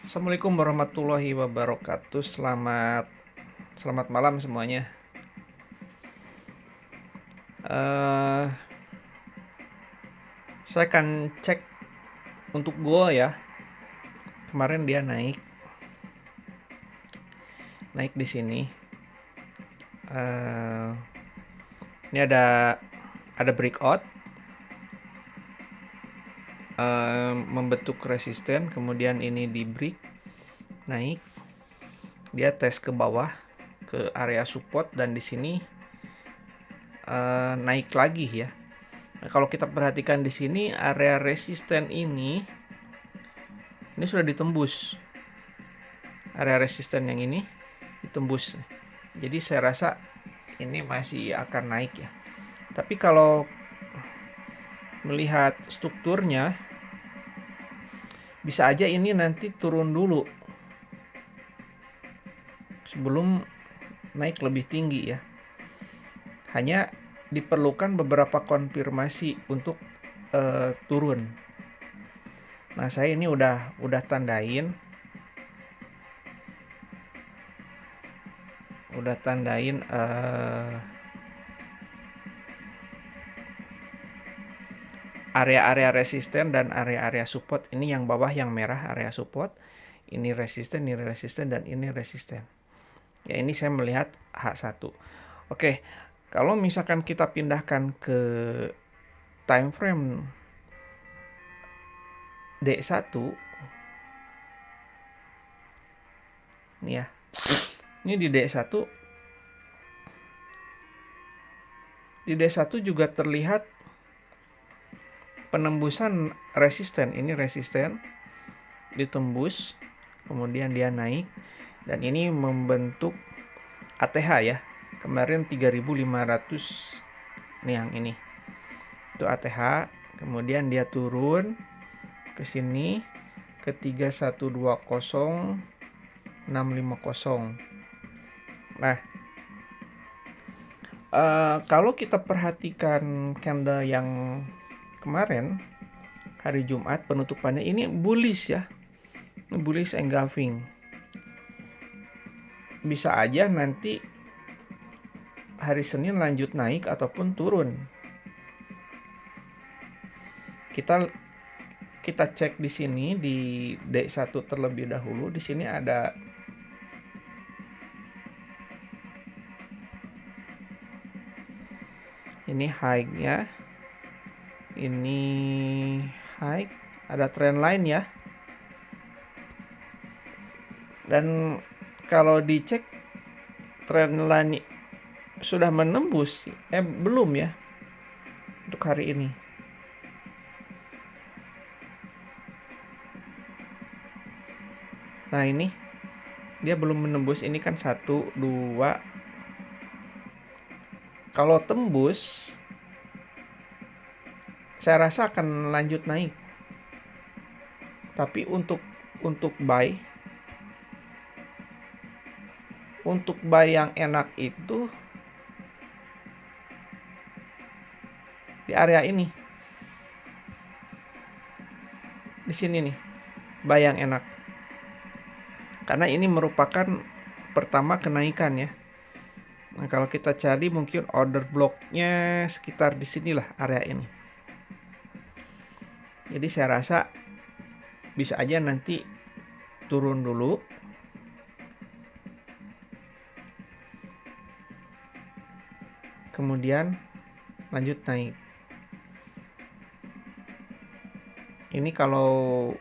Assalamualaikum warahmatullahi wabarakatuh. Selamat malam semuanya. Eh, saya akan cek untuk Go ya. Kemarin dia naik di sini. Eh, ini ada breakout, membentuk resisten, kemudian ini di break naik. Dia tes ke bawah ke area support dan di sini naik lagi ya. Nah, kalau kita perhatikan di sini area resisten ini sudah ditembus. Area resisten yang ini ditembus. Jadi saya rasa ini masih akan naik ya. Tapi kalau melihat strukturnya, bisa aja ini nanti turun dulu sebelum naik lebih tinggi ya. Hanya diperlukan beberapa konfirmasi untuk turun. Nah, saya ini udah tandain area-area resisten dan area-area support. Ini yang bawah yang merah area support, ini resisten, dan ini resisten. Ya, ini saya melihat H1. Oke, kalau misalkan kita pindahkan ke time frame D1 nih ya. Ini di D1 juga terlihat penembusan resisten. Ini resisten ditembus, kemudian dia naik dan ini membentuk ATH ya. Kemarin 3500 nih yang ini. Itu ATH, kemudian dia turun ke sini ke 3120650. Nah, kalau kita perhatikan candle yang kemarin hari Jumat penutupannya ini bullish ya. Ini bullish engulfing. Bisa aja nanti hari Senin lanjut naik ataupun turun. Kita cek di sini di D1 terlebih dahulu. Di sini ada ini high-nya. Ini high, ada trend line ya. Dan kalau dicek trend line sudah menembus belum ya untuk hari ini. Nah, ini dia belum menembus. Ini kan 1 2. Kalau tembus saya rasa akan lanjut naik. Tapi untuk buy yang enak itu di area ini. Di sini nih, buy yang enak. Karena ini merupakan pertama kenaikan ya. Nah, kalau kita cari mungkin order blocknya sekitar di sinilah area ini. Jadi saya rasa bisa aja nanti turun dulu. Kemudian lanjut naik. Ini kalau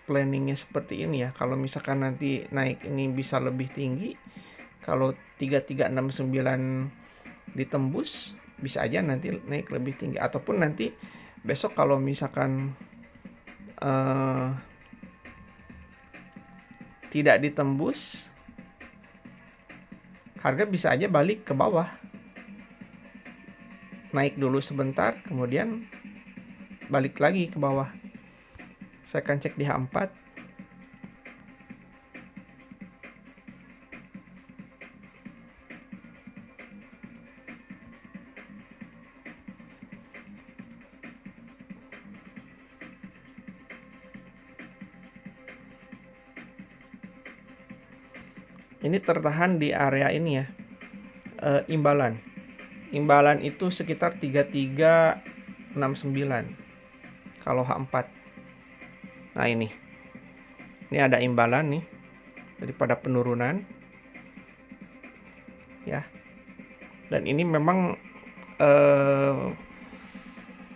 planningnya seperti ini ya. Kalau misalkan nanti naik ini bisa lebih tinggi. Kalau 3369 ditembus, bisa aja nanti naik lebih tinggi. Ataupun nanti besok kalau misalkan tidak ditembus, harga bisa aja balik ke bawah. Naik dulu sebentar, kemudian balik lagi ke bawah. Saya akan cek di H4. ini tertahan di area ini ya, imbalan. Imbalan itu sekitar 3369 kalau H4. Nah ini ada imbalan nih daripada penurunan ya. Dan ini memang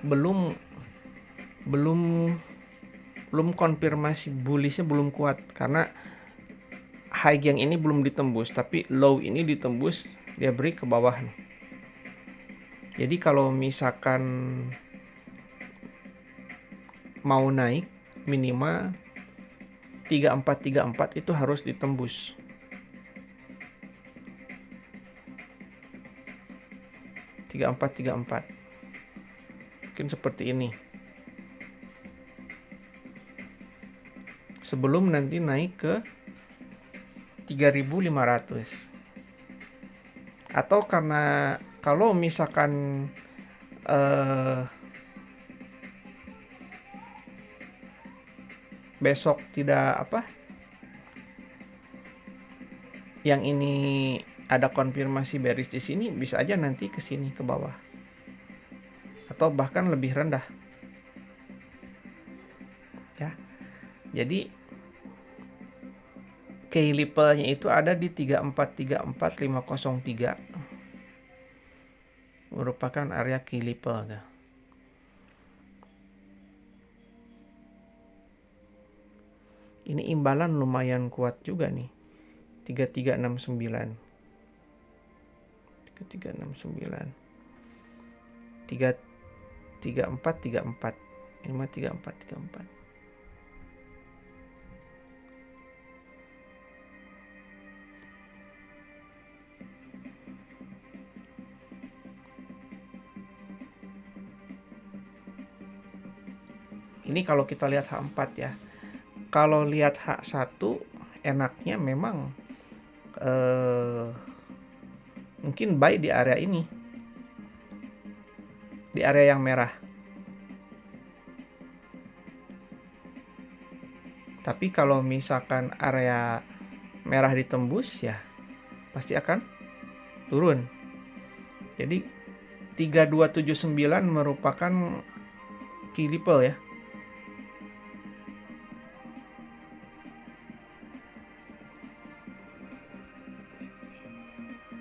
belum konfirmasi bullishnya belum kuat karena high yang ini belum ditembus, tapi low ini ditembus, dia break ke bawah nih. Jadi kalau misalkan mau naik minimal 3434 itu harus ditembus. Mungkin seperti ini. Sebelum nanti naik ke 3500. Atau karena kalau misalkan besok tidak yang ini ada konfirmasi bearish di sini, bisa aja nanti ke sini ke bawah atau bahkan lebih rendah ya. Jadi key level-nya itu ada di 3434503, merupakan area key level ya. Ini imbalan lumayan kuat juga nih, 3369 3434. Ini mah 3434. Ini kalau kita lihat H4 ya. Kalau lihat H1 enaknya memang mungkin buy di area ini, di area yang merah. Tapi kalau misalkan area merah ditembus ya pasti akan turun. Jadi 3279 merupakan key level ya.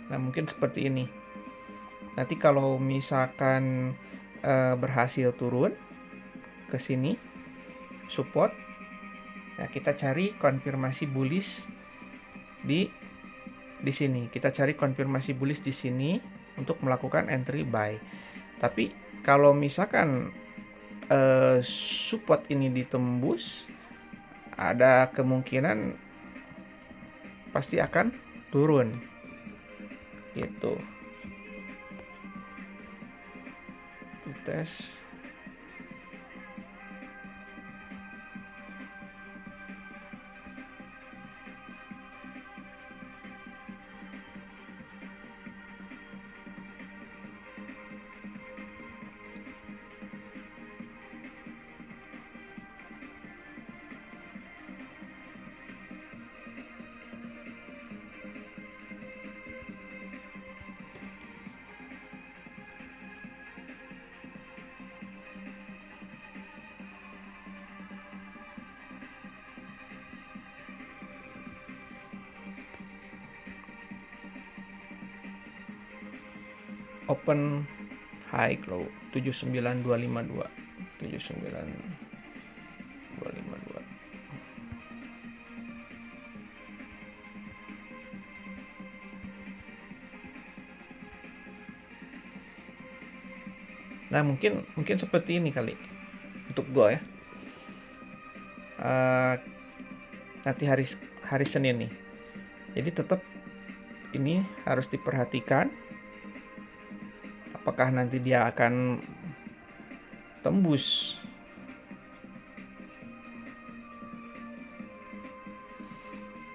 Nah mungkin seperti ini. Nanti kalau misalkan berhasil turun ke sini support, nah kita cari konfirmasi bullish di sini. Kita cari konfirmasi bullish di sini untuk melakukan entry buy. Tapi kalau misalkan support ini ditembus, ada kemungkinan pasti akan turun gitu. Tes open high low 79252. Nah mungkin seperti ini kali untuk gua ya. Nanti hari Senin nih. Jadi tetap ini harus diperhatikan. Apakah nanti dia akan tembus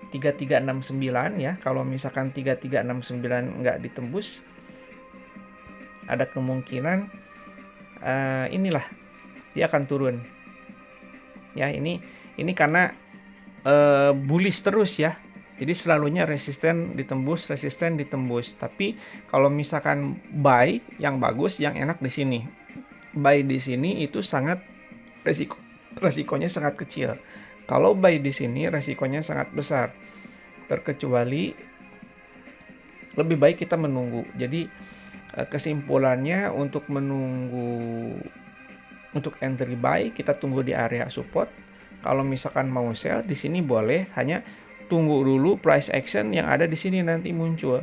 3369 ya. Kalau misalkan 3369 nggak ditembus, ada kemungkinan inilah dia akan turun ya. Ini karena bullish terus ya. Jadi selalunya resisten ditembus. Tapi kalau misalkan buy yang bagus, yang enak di sini. Buy di sini itu sangat resikonya sangat kecil. Kalau buy di sini resikonya sangat besar. Terkecuali lebih baik kita menunggu. Jadi kesimpulannya untuk menunggu untuk entry buy kita tunggu di area support. Kalau misalkan mau sell di sini boleh, hanya tunggu dulu price action yang ada di sini nanti muncul.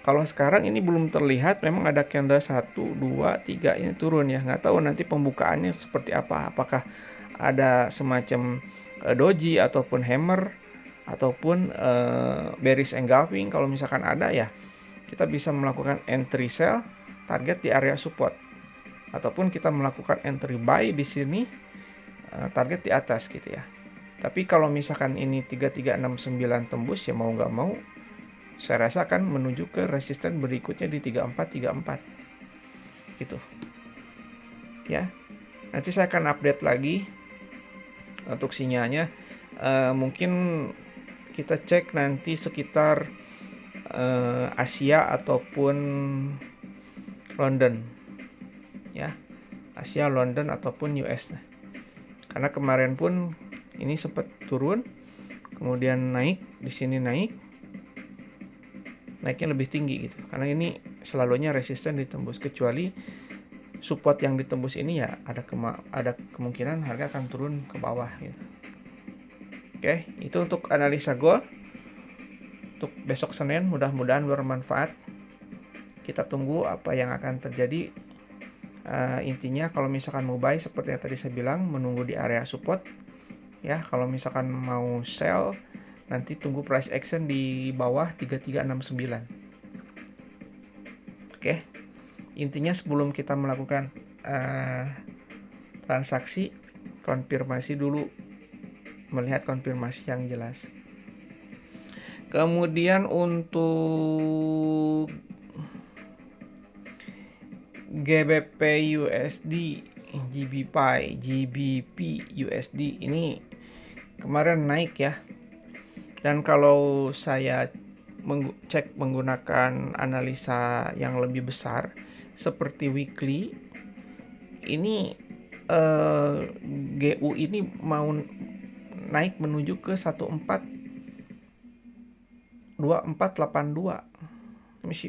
Kalau sekarang ini belum terlihat, memang ada candle 1, 2, 3 ini turun ya. Nggak tahu nanti pembukaannya seperti apa. Apakah ada semacam doji ataupun hammer ataupun bearish engulfing. Kalau misalkan ada ya, kita bisa melakukan entry sell target di area support. Ataupun kita melakukan entry buy di sini target di atas gitu ya. Tapi kalau misalkan ini 3369 tembus ya mau nggak mau saya rasa akan menuju ke resisten berikutnya di 3434 gitu ya. Nanti saya akan update lagi untuk sinyalnya. Mungkin kita cek nanti sekitar Asia ataupun London ya, Asia, London ataupun US. Karena kemarin pun ini sempat turun, kemudian naik, di sini naiknya lebih tinggi gitu. Karena ini selalunya resisten ditembus, kecuali support yang ditembus ini ya ada kemungkinan harga akan turun ke bawah gitu. Oke, itu untuk analisa gold untuk besok Senin, mudah-mudahan bermanfaat. Kita tunggu apa yang akan terjadi. Intinya kalau misalkan mau buy seperti yang tadi saya bilang, menunggu di area support ya. Kalau misalkan mau sell nanti tunggu price action di bawah 3369. Oke, intinya sebelum kita melakukan transaksi, konfirmasi dulu, melihat konfirmasi yang jelas. Kemudian untuk GBP USD, GBP USD ini kemarin naik ya. Dan kalau saya cek menggunakan analisa yang lebih besar seperti weekly, ini GU ini mau naik menuju ke 1482.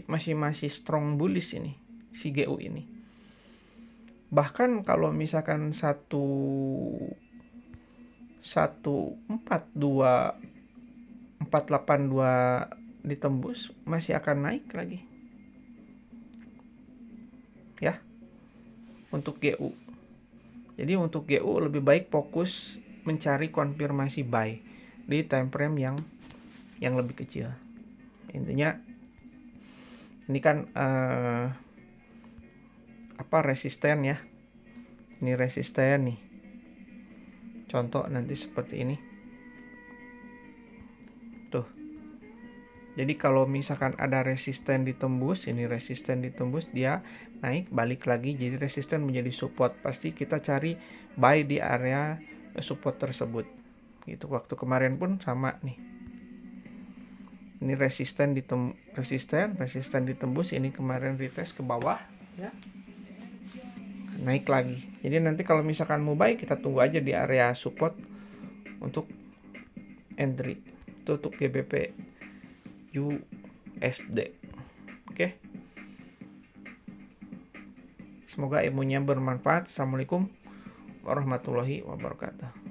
Masih strong bullish ini si GU ini. Bahkan kalau misalkan 482 ditembus masih akan naik lagi ya untuk GU. Jadi untuk GU lebih baik fokus mencari konfirmasi buy di time frame yang lebih kecil. Intinya ini kan resisten ya. Ini resisten nih. Contoh nanti seperti ini. Tuh. Jadi kalau misalkan ada resisten ditembus, ini resisten ditembus, dia naik balik lagi jadi resisten menjadi support. Pasti kita cari buy di area support tersebut. Gitu. Waktu kemarin pun sama nih. Ini resisten ditembus, ini kemarin retest ke bawah ya. Naik lagi. Jadi nanti kalau misalkan mau buy kita tunggu aja di area support untuk entry. Itu untuk GBP USD. Oke. Semoga ilmunya bermanfaat. Assalamualaikum warahmatullahi wabarakatuh.